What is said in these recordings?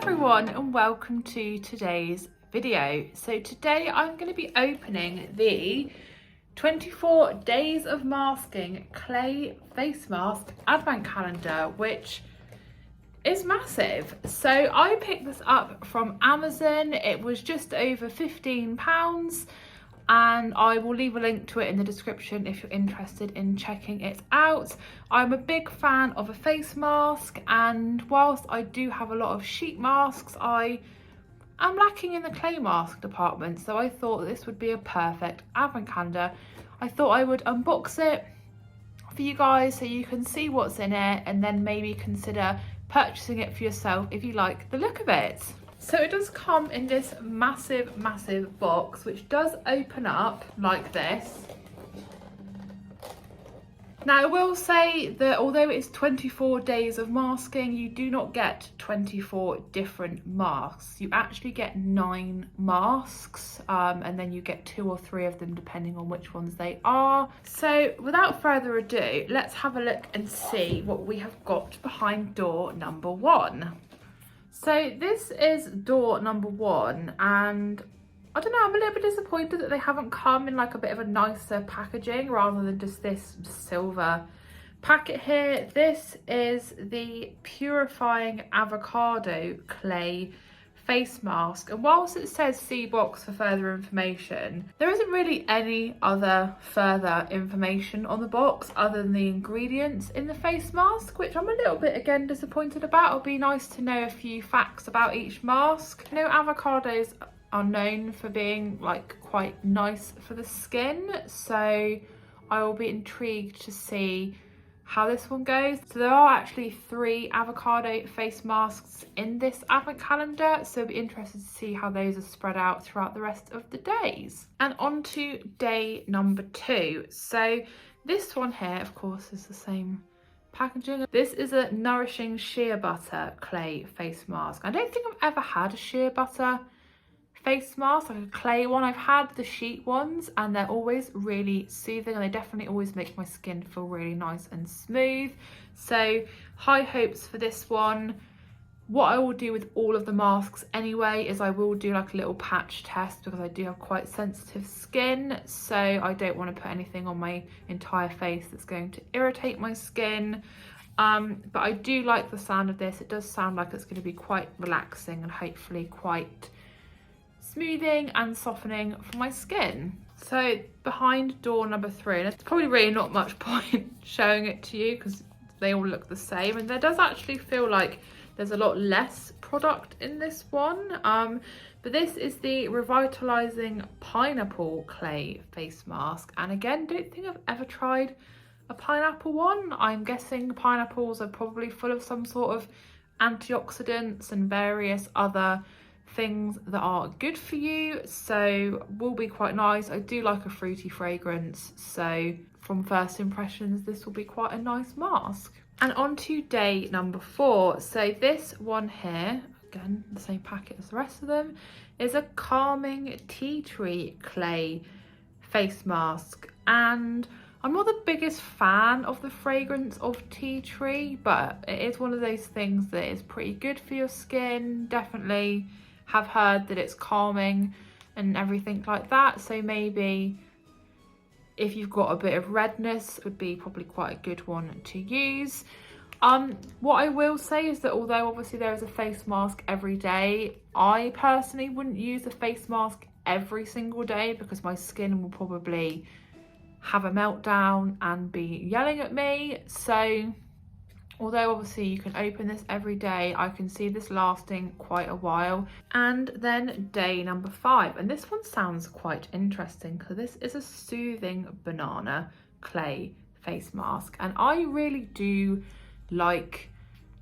everyone and welcome to today's video. So today I'm going to be opening the 24 Days of Masking Clay Face Mask Advent Calendar, which is massive. So I picked this up from Amazon. It was just over £15 and I will leave a link to it in the description if you're interested in checking it out. I'm a big fan of a face mask, and whilst I do have a lot of sheet masks, I am lacking in the clay mask department, so I thought this would be a perfect advent calendar. I thought I would unbox it for you guys so you can see what's in it and then maybe consider purchasing it for yourself if you like the look of it. So it does come in this massive box, which does open up like this. Now I will say that although it's 24 days of masking, you do not get 24 different masks. You actually get 9 masks and then you get 2 or 3 of them depending on which ones they are. So without further ado, let's have a look and see what we have got behind door number 1. So this is door number 1, and I don't know, I'm a little bit disappointed that they haven't come in like a bit of a nicer packaging rather than just this silver packet here. This is the Purifying Avocado Clay Face Mask, and whilst it says see box for further information, there isn't really any other further information on the box other than the ingredients in the face mask, which I'm a little bit again disappointed about. It'll be nice to know a few facts about each mask. You know, avocados are known for being like quite nice for the skin, so I will be intrigued to see how this one goes. So there are actually 3 avocado face masks in this advent calendar, so I'll be interested to see how those are spread out throughout the rest of the days. And on to day number 2. So this one here, of course, is the same packaging. This is a Nourishing Shear Butter Clay Face Mask. I don't think I've ever had a sheer butter face mask, like a clay one. I've had the sheet ones and they're always really soothing, and they definitely always make my skin feel really nice and smooth. So high hopes for this one. What I will do with all of the masks anyway is I will do like a little patch test, because I do have quite sensitive skin, so I don't want to put anything on my entire face that's going to irritate my skin. But I do like the sound of this. It does sound like it's going to be quite relaxing and hopefully quite smoothing and softening for my skin. So behind door number 3, and it's probably really not much point showing it to you because they all look the same, and there does actually feel like there's a lot less product in this one, but this is the Revitalizing Pineapple Clay Face Mask, and again, don't think I've ever tried a pineapple one. I'm guessing pineapples are probably full of some sort of antioxidants and various other things that are good for you, so will be quite nice. I do like a fruity fragrance, so from first impressions this will be quite a nice mask. And on to day number 4. So this one here, again the same packet as the rest of them, is a Calming Tea Tree Clay Face Mask, and I'm not the biggest fan of the fragrance of tea tree, but it is one of those things that is pretty good for your skin. Definitely have heard that it's calming and everything like that, so maybe if you've got a bit of redness, it would be probably quite a good one to use. What I will say is that although obviously there is a face mask every day, I personally wouldn't use a face mask every single day because my skin will probably have a meltdown and be yelling at me. So although obviously you can open this every day, I can see this lasting quite a while. And then day number 5, and this one sounds quite interesting because this is a Soothing Banana Clay Face Mask, and I really do like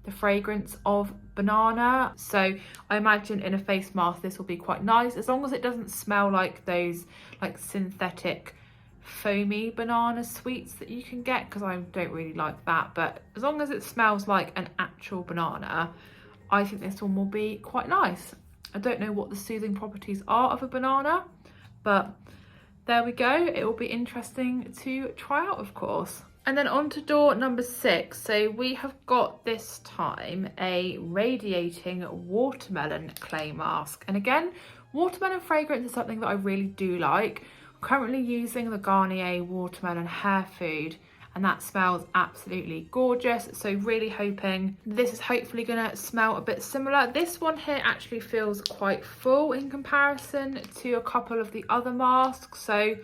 the fragrance of banana, so I imagine in a face mask this will be quite nice, as long as it doesn't smell like those like synthetic foamy banana sweets that you can get, because I don't really like that. But as long as it smells like an actual banana, I think this one will be quite nice. I don't know what the soothing properties are of a banana, but there we go. It will be interesting to try out, of course. And then on to door number 6. So we have got this time a Radiating Watermelon Clay Mask. And again, watermelon fragrance is something that I really do like. I'm currently using the Garnier Watermelon Hair Food, and that smells absolutely gorgeous. So really hoping this is hopefully gonna smell a bit similar. This one here actually feels quite full in comparison to a couple of the other masks. So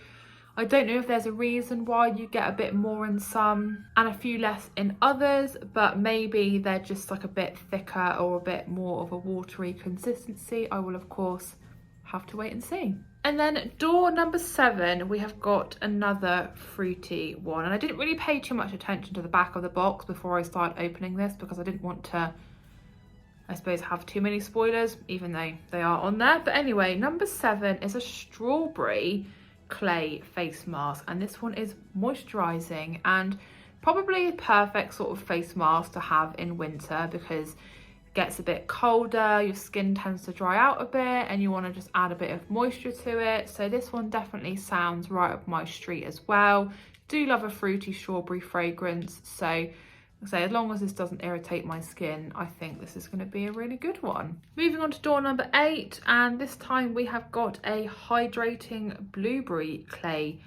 I don't know if there's a reason why you get a bit more in some and a few less in others, but maybe they're just like a bit thicker or a bit more of a watery consistency. I will of course have to wait and see. And then door number 7, we have got another fruity one. And I didn't really pay too much attention to the back of the box before I started opening this because I didn't want to, I suppose, have too many spoilers, even though they are on there. But anyway, number 7 is a strawberry clay face mask, and this one is moisturizing and probably a perfect sort of face mask to have in winter because it gets a bit colder, your skin tends to dry out a bit and you want to just add a bit of moisture to it. So this one definitely sounds right up my street as well. Do love a fruity strawberry fragrance, so as long as this doesn't irritate my skin, I think this is going to be a really good one. Moving on to door number 8, and this time we have got a Hydrating Blueberry Clay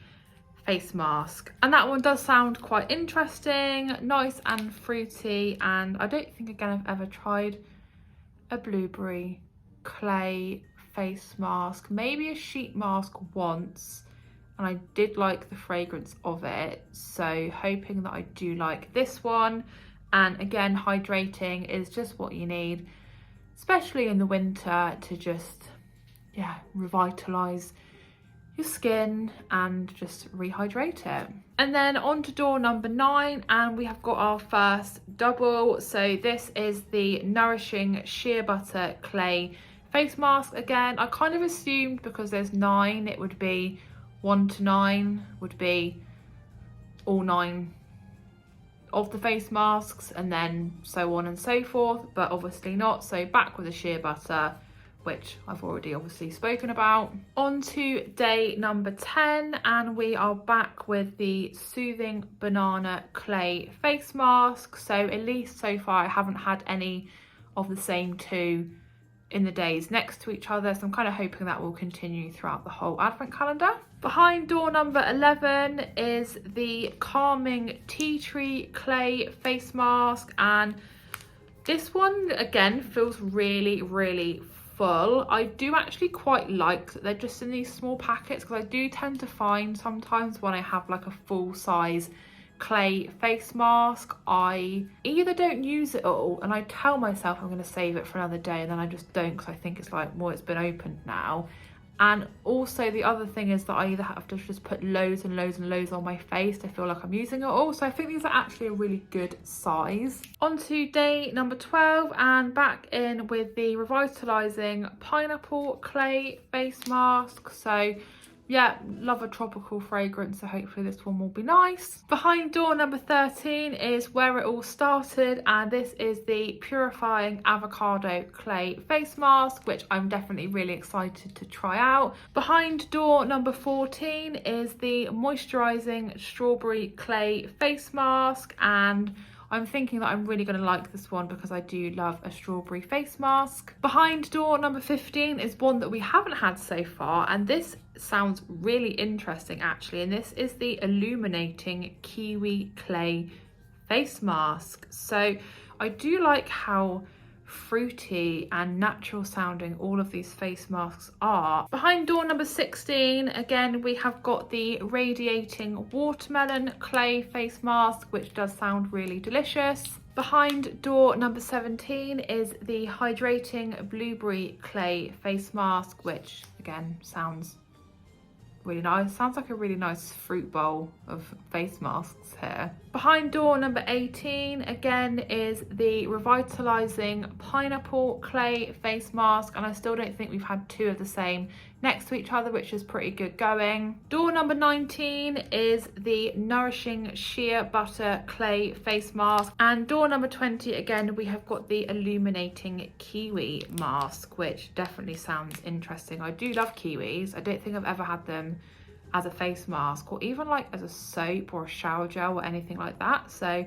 face mask. And that one does sound quite interesting, nice and fruity, and I don't think again I've ever tried a blueberry clay face mask. Maybe a sheet mask once, and I did like the fragrance of it, so hoping that I do like this one. And again, hydrating is just what you need, especially in the winter, to just revitalize your skin and just rehydrate it. And then on to door number 9, and we have got our first double. So this is the Nourishing Shear Butter Clay face mask. Again, I kind of assumed because there's 9 it would be 1 to 9 would be all 9 of the face masks, and then so on and so forth, but obviously not. So back with the sheer butter, which I've already obviously spoken about. On to day number 10, and we are back with the Soothing Banana Clay face mask. So at least so far I haven't had any of the same 2 in the days next to each other, so I'm kind of hoping that will continue throughout the whole advent calendar. Behind door number 11 is the Calming Tea Tree Clay face mask, and this one again feels really full. I do actually quite like that they're just in these small packets, because I do tend to find sometimes when I have like a full size clay face mask, I either don't use it all and I tell myself I'm going to save it for another day, and then I just don't because I think it's like, well, it's been opened now. And also the other thing is that I either have to just put loads and loads and loads on my face to feel like I'm using it all. So I think these are actually a really good size. On to day number 12, and back in with the Revitalizing Pineapple Clay face mask. So yeah, love a tropical fragrance, so hopefully this one will be nice. Behind door number 13 is where it all started, and this is the Purifying Avocado Clay face mask, which I'm definitely really excited to try out. Behind door number 14 is the Moisturizing Strawberry Clay face mask, and I'm thinking that I'm really going to like this one because I do love a strawberry face mask. Behind door number 15 is one that we haven't had so far, and this sounds really interesting actually, and this is the Illuminating Kiwi Clay face mask. So I do like how fruity and natural sounding all of these face masks are. Behind door number 16, again, we have got the Radiating Watermelon Clay face mask, which does sound really delicious. Behind door number 17 is the Hydrating Blueberry Clay face mask, which again sounds really nice. Sounds like a really nice fruit bowl of face masks here. Behind door number 18 again is the Revitalizing Pineapple Clay face mask, and I still don't think we've had 2 of the same next to each other, which is pretty good going. Door number 19 is the Nourishing Sheer Butter Clay face mask, and door number 20 again we have got the Illuminating Kiwi mask, which definitely sounds interesting. I do love kiwis. I don't think I've ever had them as a face mask, or even like as a soap or a shower gel or anything like that. So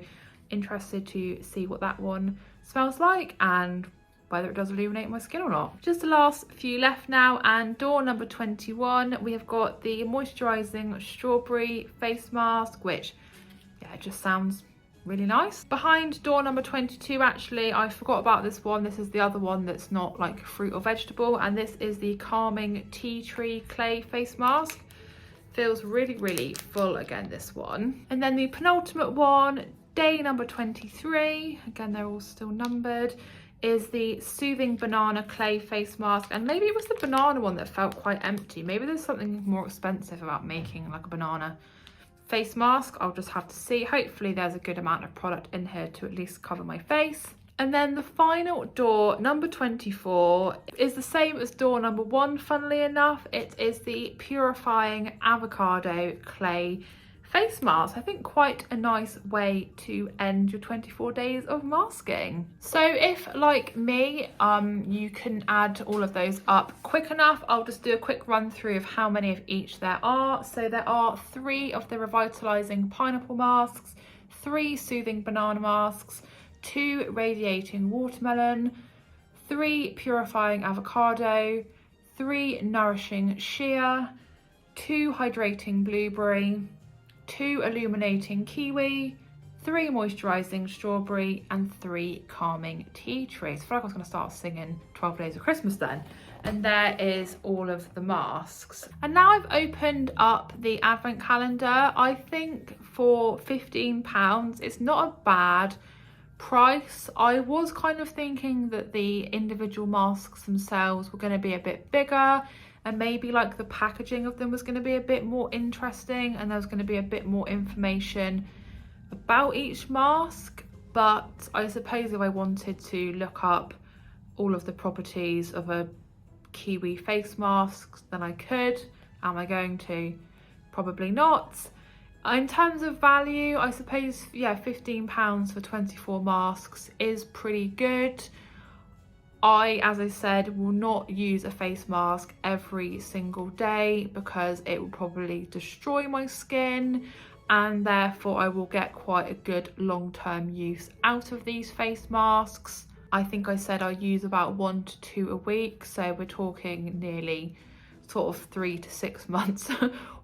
interested to see what that one smells like and whether it does illuminate my skin or not. Just the last few left now, and door number 21, we have got the Moisturizing Strawberry Face Mask, which, yeah, it just sounds really nice. Behind door number 22, actually, I forgot about this one. This is the other one that's not like fruit or vegetable, and this is the Calming Tea Tree Clay Face Mask. Feels really, really full again, this one. And then the penultimate one, day number 23, again, they're all still numbered, is the Soothing Banana Clay Face Mask. And maybe it was the banana one that felt quite empty. Maybe there's something more expensive about making like a banana face mask. I'll just have to see. Hopefully there's a good amount of product in here to at least cover my face. And then the final door, number 24, is the same as door number 1, funnily enough. It is the Purifying Avocado Clay Face Mask. I think quite a nice way to end your 24 days of masking. So if, like me, you can add all of those up quick enough, I'll just do a quick run through of how many of each there are. So there are 3 of the Revitalizing Pineapple masks, 3 Soothing Banana masks, 2 Radiating Watermelon, 3 Purifying Avocado, 3 Nourishing Shear, 2 Hydrating Blueberry, 2 Illuminating Kiwi, 3 Moisturizing Strawberry, and 3 Calming Tea Tree. So I feel like I was going to start singing 12 Days of Christmas then. And there is all of the masks. And now I've opened up the advent calendar. I think for £15, it's not a bad price. I was kind of thinking that the individual masks themselves were going to be a bit bigger, and maybe like the packaging of them was going to be a bit more interesting, and there was going to be a bit more information about each mask. But I suppose if I wanted to look up all of the properties of a Kiwi face mask, then I could. Am I going to? Probably not. In terms of value, I suppose, yeah, £15 for 24 masks is pretty good. As I said, will not use a face mask every single day because it will probably destroy my skin, and therefore I will get quite a good long-term use out of these face masks. I think I said I use about 1 to 2 a week, so we're talking nearly sort of 3 to 6 months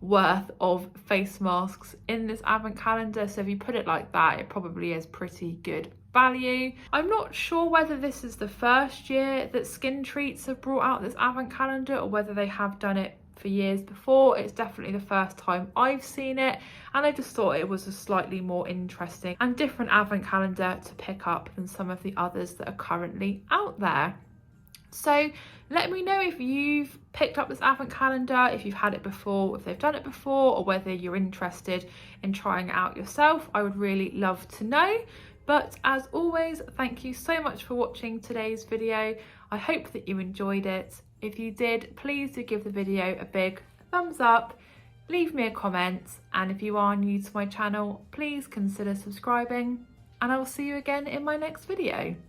worth of face masks in this advent calendar. So if you put it like that, it probably is pretty good value. I'm not sure whether this is the first year that Skin Treats have brought out this advent calendar or whether they have done it for years before. It's definitely the first time I've seen it, and I just thought it was a slightly more interesting and different advent calendar to pick up than some of the others that are currently out there. So let me know if you've picked up this advent calendar, if you've had it before, if they've done it before, or whether you're interested in trying it out yourself. I would really love to know. But as always, thank you so much for watching today's video. I hope that you enjoyed it. If you did, please do give the video a big thumbs up, leave me a comment, and if you are new to my channel, please consider subscribing, and I will see you again in my next video.